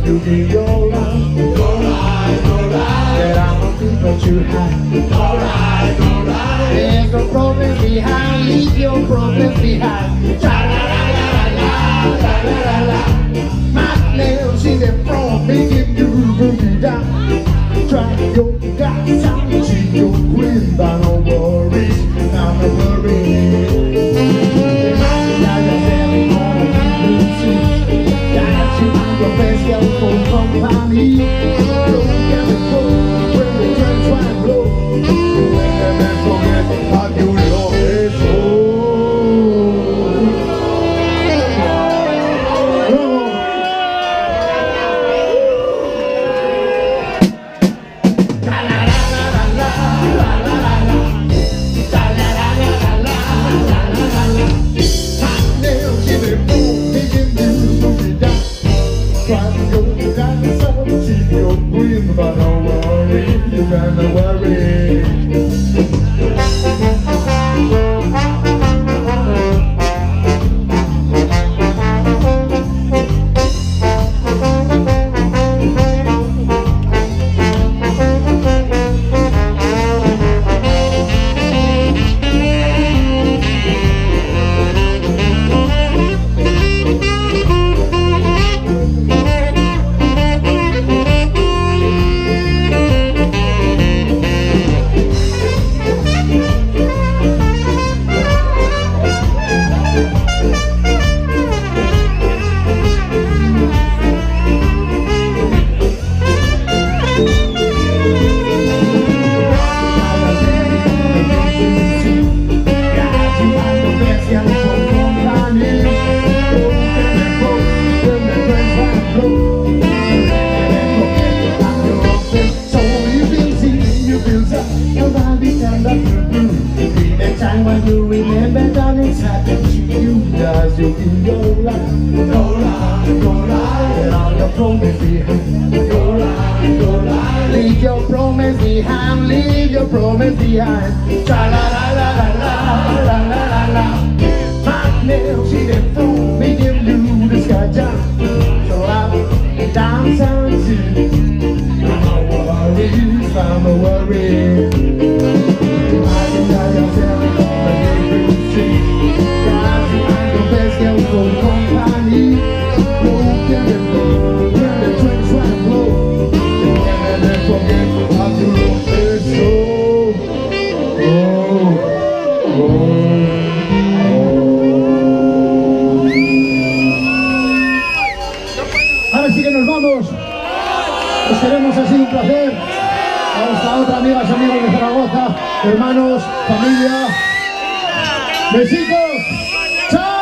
you give your love. That I don't think that you have. There's no problem behind, leave your problems behind. My nails in the front, making you boogie down. Try your guys out, cheat your queen, but no worries, I'm not worried. Your best girl for company. Don't get me cold when the trends wind blow. And then forget how you love it so. But don't worry, you gotta worry. When you remember that it's happened to you, does you in your life? Your life, and all your promise behind. Your life, leave your promise behind, leave your promise behind. Cha la la la la la la la la la. My nails in the phone, making you the sky jump. So I'm dance and sing. I'm no worries, I'm no worries. I can tell yourself. Ahora sí que nos vamos. Os queremos, ha sido un placer. Hasta otra, amigas y amigos de Zaragoza, hermanos, familia. Besitos. ¡Chao!